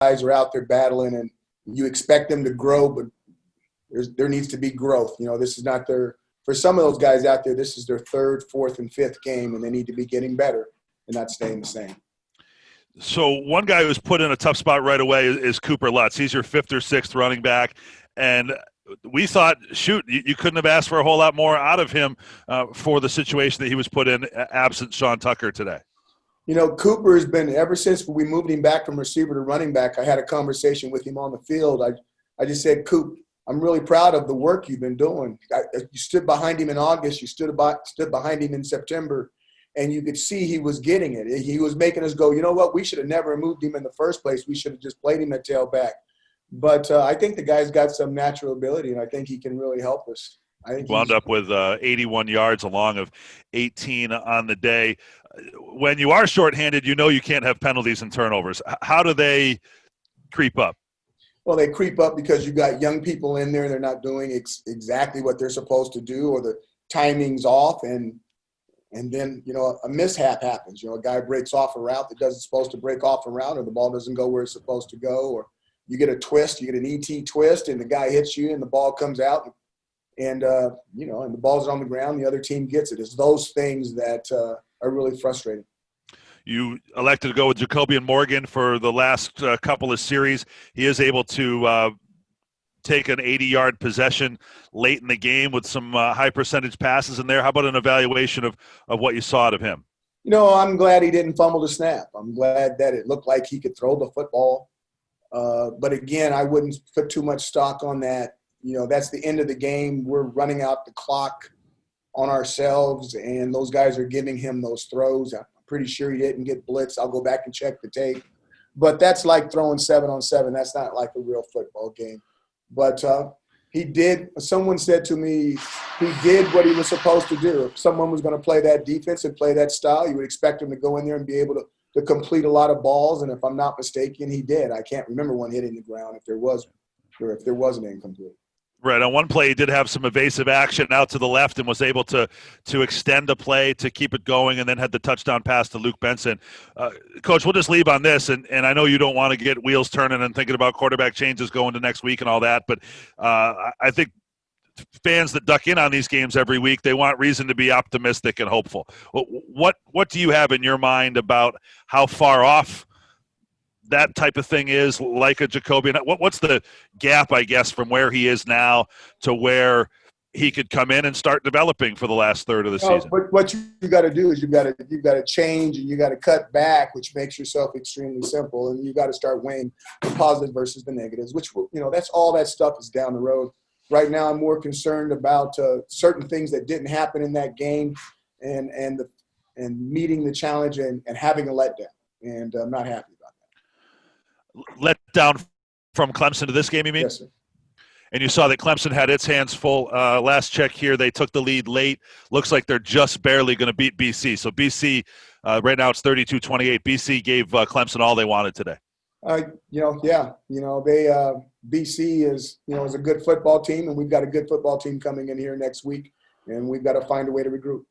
guys are out there battling, and you expect them to grow, but there needs to be growth. This is not for some of those guys out there, this is their third, fourth, and fifth game, and they need to be getting better and not staying the same. So one guy who's put in a tough spot right away is Cooper Lutz. He's your fifth or sixth running back, and we thought, shoot, you couldn't have asked for a whole lot more out of him for the situation that he was put in absent Sean Tucker today. Cooper has been, ever since we moved him back from receiver to running back, I had a conversation with him on the field. I just said, Coop, I'm really proud of the work you've been doing. You stood behind him in August. You stood behind him in September, and you could see he was getting it. He was making us go, you know what, we should have never moved him in the first place. We should have just played him at tailback. But I think the guy's got some natural ability, and I think he can really help us. I think wound up with 81 yards along of 18 on the day. When you are shorthanded, you can't have penalties and turnovers. How do they creep up? Well, they creep up because you got young people in there. They're not doing exactly what they're supposed to do, or the timing's off, and then, a mishap happens. A guy breaks off a route that doesn't supposed to break off a route, or the ball doesn't go where it's supposed to go, or you get a twist, you get an ET twist, and the guy hits you, and the ball comes out, and and the ball's on the ground. The other team gets it. It's those things that are really frustrating. You elected to go with Jacobian Morgan for the last couple of series. He is able to take an 80-yard possession late in the game with some high percentage passes in there. How about an evaluation of what you saw out of him? I'm glad he didn't fumble the snap. I'm glad that it looked like he could throw the football. But again, I wouldn't put too much stock on that. That's the end of the game. We're running out the clock on ourselves, and those guys are giving him those throws. I'm pretty sure he didn't get blitzed. I'll go back and check the tape. But that's like throwing 7-on-7. That's not like a real football game. But he did – someone said to me he did what he was supposed to do. If someone was going to play that defense and play that style, you would expect him to go in there and be able to complete a lot of balls. And if I'm not mistaken, he did. I can't remember one hitting the ground if there was an incomplete. Right. On one play, he did have some evasive action out to the left and was able to extend a play to keep it going, and then had the touchdown pass to Luke Benson. Coach, we'll just leave on this, and I know you don't want to get wheels turning and thinking about quarterback changes going to next week and all that, but I think fans that duck in on these games every week, they want reason to be optimistic and hopeful. What do you have in your mind about how far off that type of thing is, like a Jacobian? What's the gap, I guess, from where he is now to where he could come in and start developing for the last third of the season? But what you got to do is you've got to change, and you got to cut back, which makes yourself extremely simple, and you got to start weighing the positive versus the negatives, which that's all that stuff is down the road. Right now, I'm more concerned about certain things that didn't happen in that game, and meeting the challenge and having a letdown, and I'm not happy. Let down from Clemson to this game, you mean? Yes, sir. And you saw that Clemson had its hands full. Last check here, they took the lead late. Looks like they're just barely going to beat BC. So BC, right now it's 32-28. BC gave Clemson all they wanted today. BC is a good football team, and we've got a good football team coming in here next week, and we've got to find a way to regroup.